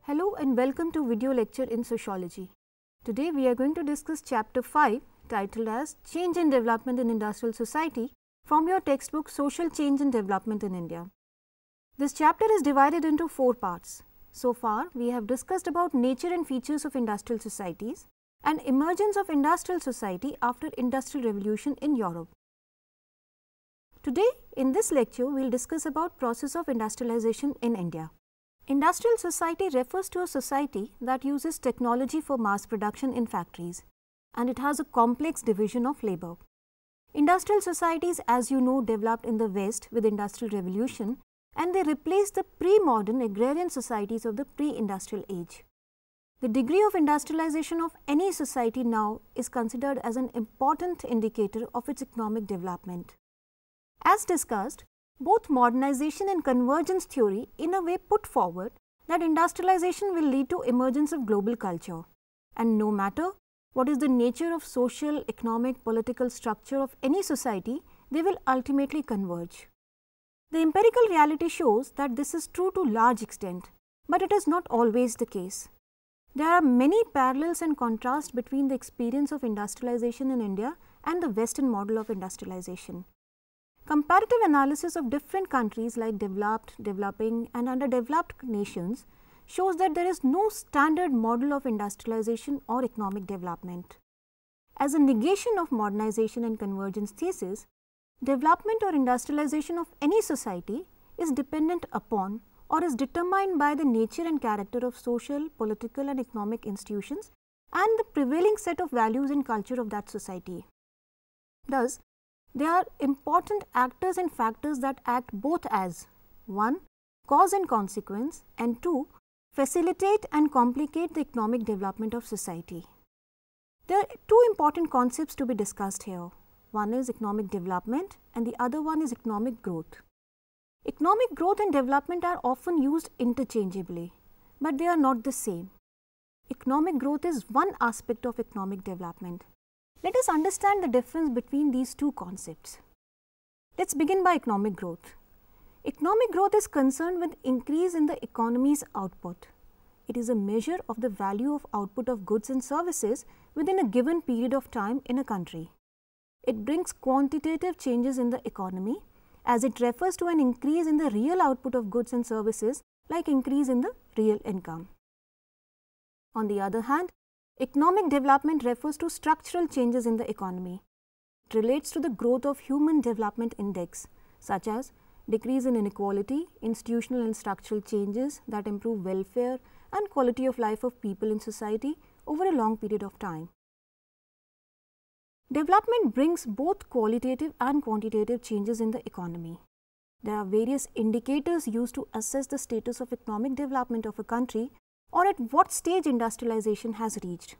Hello and welcome to video lecture in sociology. Today we are going to discuss chapter 5 titled as Change and Development in Industrial Society from your textbook Social Change and Development in India. This chapter is divided into 4 parts. So far we have discussed about nature and features of industrial societies and emergence of industrial society after industrial revolution in Europe. Today in this lecture we will discuss about process of industrialization in India. Industrial society refers to a society that uses technology for mass production in factories, and it has a complex division of labor. Industrial societies, as you know, developed in the West with Industrial Revolution, and they replaced the pre-modern agrarian societies of the pre-industrial age. The degree of industrialization of any society now is considered as an important indicator of its economic development. As discussed, both modernization and convergence theory in a way put forward that industrialization will lead to emergence of global culture, and no matter what is the nature of social, economic, political structure of any society, they will ultimately converge. The empirical reality shows that this is true to large extent, but it is not always the case. There are many parallels and contrasts between the experience of industrialization in India and the Western model of industrialization. Comparative analysis of different countries like developed, developing and underdeveloped nations shows that there is no standard model of industrialization or economic development. As a negation of modernization and convergence thesis, development or industrialization of any society is dependent upon or is determined by the nature and character of social, political and economic institutions and the prevailing set of values and culture of that society. Thus, there are important actors and factors that act both as 1. Cause and consequence, and 2. Facilitate and complicate the economic development of society. There are 2 important concepts to be discussed here. One is economic development and the other one is economic growth. Economic growth and development are often used interchangeably, but they are not the same. Economic growth is one aspect of economic development. Let us understand the difference between these 2 concepts. Let us begin by economic growth. Economic growth is concerned with increase in the economy's output. It is a measure of the value of output of goods and services within a given period of time in a country. It brings quantitative changes in the economy as it refers to an increase in the real output of goods and services like increase in the real income. On the other hand, economic development refers to structural changes in the economy. It relates to the growth of Human Development Index, such as decrease in inequality, institutional and structural changes that improve welfare and quality of life of people in society over a long period of time. Development brings both qualitative and quantitative changes in the economy. There are various indicators used to assess the status of economic development of a country or at what stage industrialization has reached.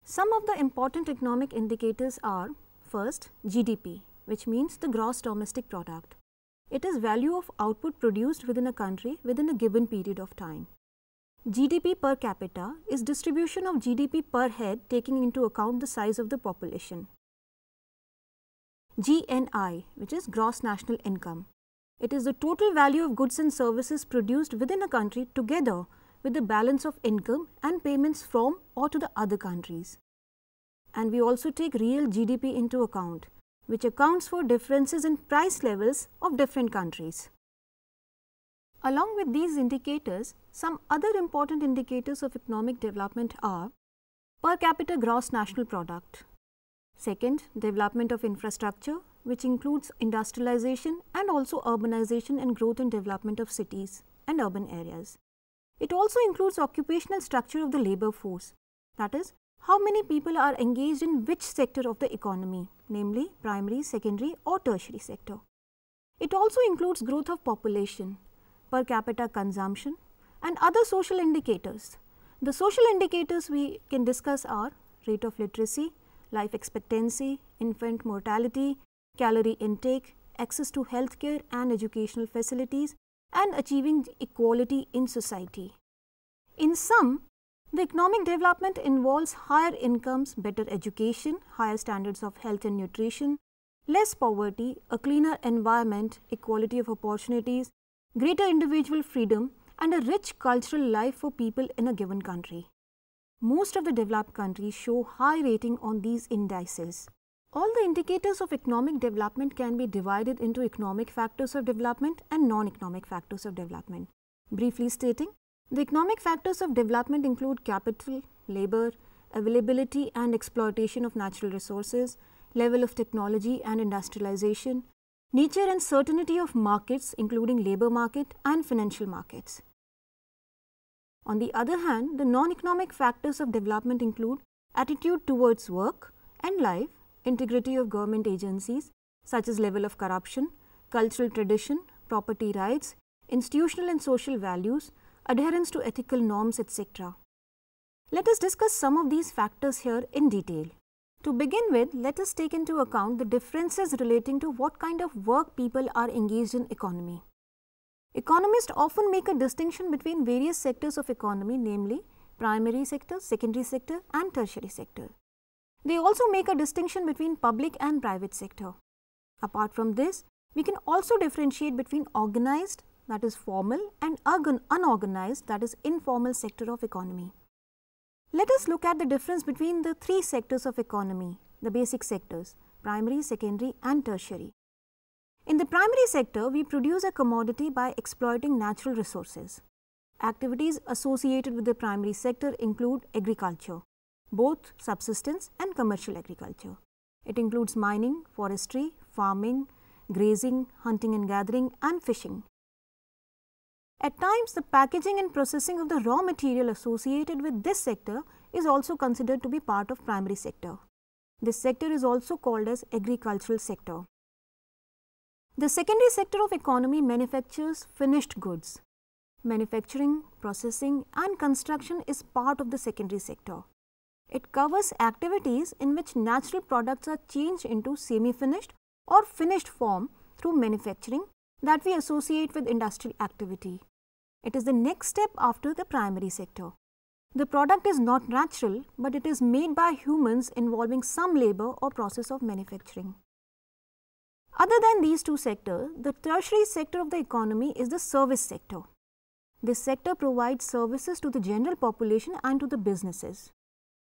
Some of the important economic indicators are: first, GDP, which means the gross domestic product. It is value of output produced within a country within a given period of time. GDP per capita is distribution of GDP per head taking into account the size of the population. GNI, which is gross national income. It is the total value of goods and services produced within a country together with the balance of income and payments from or to the other countries. And we also take real GDP into account, which accounts for differences in price levels of different countries. Along with these indicators, some other important indicators of economic development are per capita gross national product. Second, development of infrastructure, which includes industrialization and also urbanization and growth and development of cities and urban areas. It also includes occupational structure of the labor force, that is, how many people are engaged in which sector of the economy, namely primary, secondary or tertiary sector. It also includes growth of population, per capita consumption and other social indicators. The social indicators we can discuss are rate of literacy, life expectancy, infant mortality, calorie intake, access to healthcare and educational facilities, and achieving equality in society. In sum, the economic development involves higher incomes, better education, higher standards of health and nutrition, less poverty, a cleaner environment, equality of opportunities, greater individual freedom and a rich cultural life for people in a given country. Most of the developed countries show high rating on these indices. All the indicators of economic development can be divided into economic factors of development and non-economic factors of development. Briefly stating, the economic factors of development include capital, labor, availability and exploitation of natural resources, level of technology and industrialization, nature and certainty of markets including labor market and financial markets. On the other hand, the non-economic factors of development include attitude towards work and life, integrity of government agencies such as level of corruption, cultural tradition, property rights, institutional and social values, adherence to ethical norms, etc. Let us discuss some of these factors here in detail. To begin with, let us take into account the differences relating to what kind of work people are engaged in economy. Economists often make a distinction between various sectors of economy, namely primary sector, secondary sector and tertiary sector. They also make a distinction between public and private sector. Apart from this, we can also differentiate between organized, that is formal, and unorganized, that is informal sector of economy. Let us look at the difference between the three sectors of economy, the basic sectors, primary, secondary and tertiary. In the primary sector, we produce a commodity by exploiting natural resources. Activities associated with the primary sector include agriculture, both subsistence and commercial agriculture. It includes mining, forestry, farming, grazing, hunting and gathering, and fishing. At times, the packaging and processing of the raw material associated with this sector is also considered to be part of primary sector. This sector is also called as agricultural sector. The secondary sector of economy manufactures finished goods. Manufacturing, processing and construction is part of the secondary sector. It covers activities in which natural products are changed into semi-finished or finished form through manufacturing that we associate with industrial activity. It is the next step after the primary sector. The product is not natural, but it is made by humans involving some labor or process of manufacturing. Other than these two sectors, the tertiary sector of the economy is the service sector. This sector provides services to the general population and to the businesses.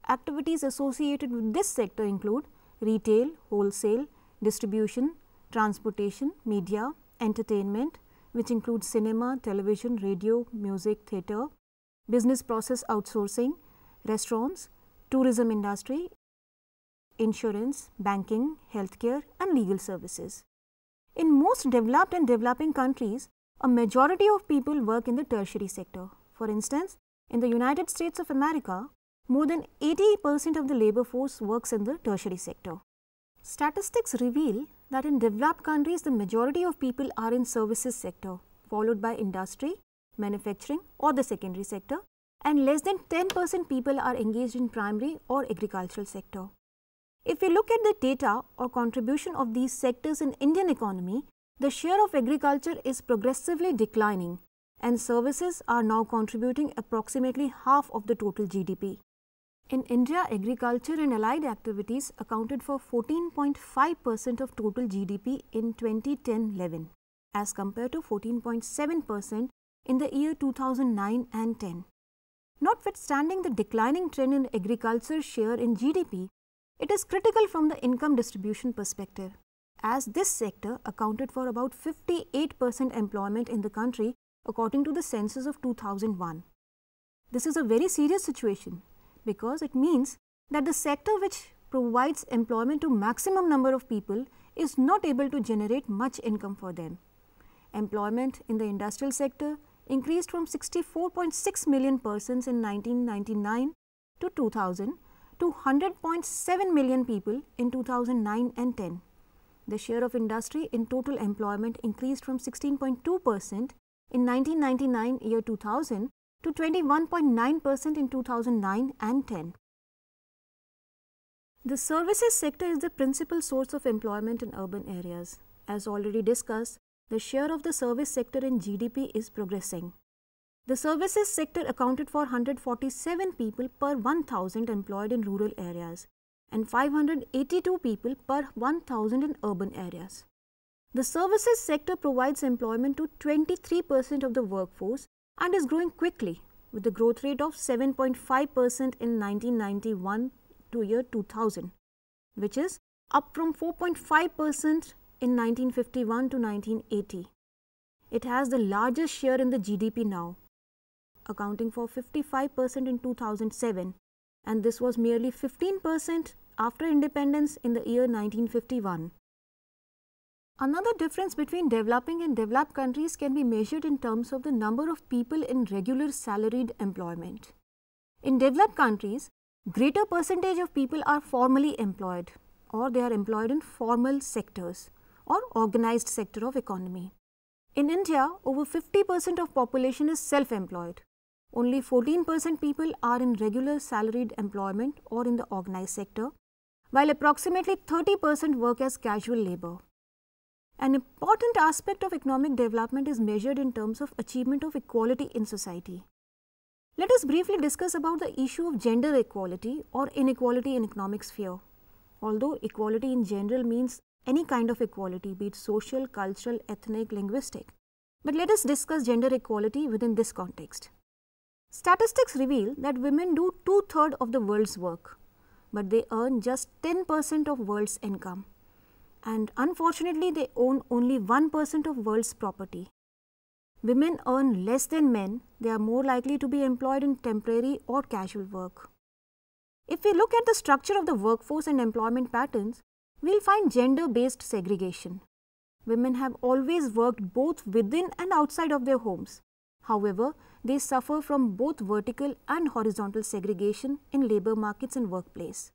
Activities associated with this sector include retail, wholesale, distribution, transportation, media, entertainment, which includes cinema, television, radio, music, theatre, business process outsourcing, restaurants, tourism industry, insurance, banking, healthcare and legal services. In most developed and developing countries, a majority of people work in the tertiary sector. For instance, in the United States of America, more than 80% of the labor force works in the tertiary sector. Statistics reveal that in developed countries, the majority of people are in services sector, followed by industry, manufacturing or the secondary sector, and less than 10% people are engaged in primary or agricultural sector. If we look at the data or contribution of these sectors in Indian economy, the share of agriculture is progressively declining and services are now contributing approximately half of the total GDP. In India, agriculture and allied activities accounted for 14.5% of total GDP in 2010-11 as compared to 14.7% in the year 2009 and 10. Notwithstanding the declining trend in agriculture share in GDP, it is critical from the income distribution perspective, as this sector accounted for about 58% employment in the country according to the census of 2001. This is a very serious situation because it means that the sector which provides employment to maximum number of people is not able to generate much income for them. Employment in the industrial sector increased from 64.6 million persons in 1999 to 2000 to 100.7 million people in 2009 and 10. The share of industry in total employment increased from 16.2% in 1999 year 2000 to 21.9% in 2009 and 10. The services sector is the principal source of employment in urban areas. As already discussed, the share of the service sector in GDP is progressing. The services sector accounted for 147 people per 1,000 employed in rural areas and 582 people per 1,000 in urban areas. The services sector provides employment to 23% of the workforce and is growing quickly with a growth rate of 7.5% in 1991 to year 2000, which is up from 4.5% in 1951 to 1980. It has the largest share in the GDP now, accounting for 55% in 2007, and this was merely 15% after independence in the year 1951. Another difference between developing and developed countries can be measured in terms of the number of people in regular salaried employment. In developed countries, greater percentage of people are formally employed, or they are employed in formal sectors or organized sector of economy. In India, over 50% of population is self-employed. Only 14% people are in regular salaried employment or in the organized sector, while approximately 30% work as casual labor. An important aspect of economic development is measured in terms of achievement of equality in society. Let us briefly discuss about the issue of gender equality or inequality in economic sphere. Although equality in general means any kind of equality, be it social, cultural, ethnic, linguistic. But let us discuss gender equality within this context. Statistics reveal that women do 2/3 of the world's work, but they earn just 10% of world's income. And unfortunately, they own only 1% of world's property. Women earn less than men, they are more likely to be employed in temporary or casual work. If we look at the structure of the workforce and employment patterns, we will find gender-based segregation. Women have always worked both within and outside of their homes. However, they suffer from both vertical and horizontal segregation in labor markets and workplace.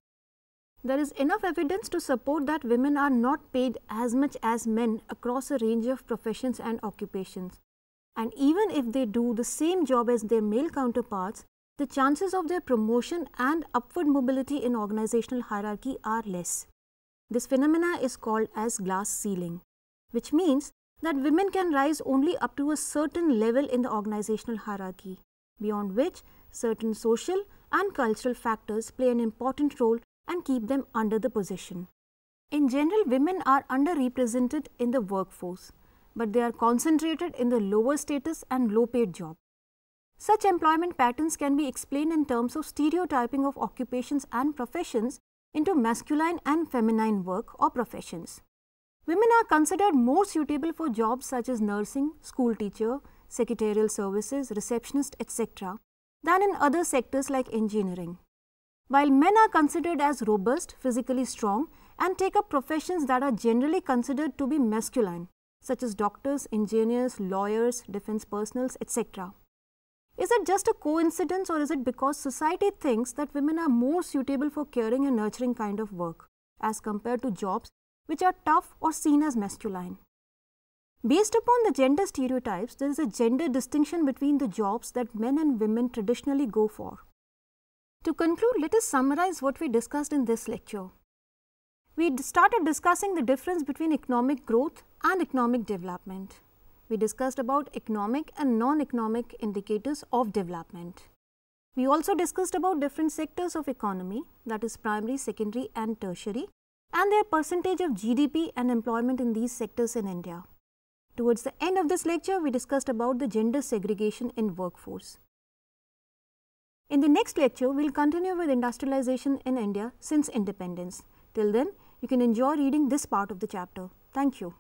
There is enough evidence to support that women are not paid as much as men across a range of professions and occupations. And even if they do the same job as their male counterparts, the chances of their promotion and upward mobility in organizational hierarchy are less. This phenomena is called as glass ceiling, which means that women can rise only up to a certain level in the organizational hierarchy, beyond which certain social and cultural factors play an important role and keep them under the position. In general, women are underrepresented in the workforce, but they are concentrated in the lower status and low paid job. Such employment patterns can be explained in terms of stereotyping of occupations and professions into masculine and feminine work or professions. Women are considered more suitable for jobs such as nursing, school teacher, secretarial services, receptionist, etc. than in other sectors like engineering. While men are considered as robust, physically strong, and take up professions that are generally considered to be masculine, such as doctors, engineers, lawyers, defense personnel, etc. Is it just a coincidence, or is it because society thinks that women are more suitable for caring and nurturing kind of work as compared to jobs which are tough or seen as masculine? Based upon the gender stereotypes, there is a gender distinction between the jobs that men and women traditionally go for. To conclude, let us summarize what we discussed in this lecture. We started discussing the difference between economic growth and economic development. We discussed about economic and non-economic indicators of development. We also discussed about different sectors of economy, that is primary, secondary and tertiary, and their percentage of GDP and employment in these sectors in India. Towards the end of this lecture, we discussed about the gender segregation in workforce. In the next lecture, we will continue with industrialization in India since independence. Till then, you can enjoy reading this part of the chapter. Thank you.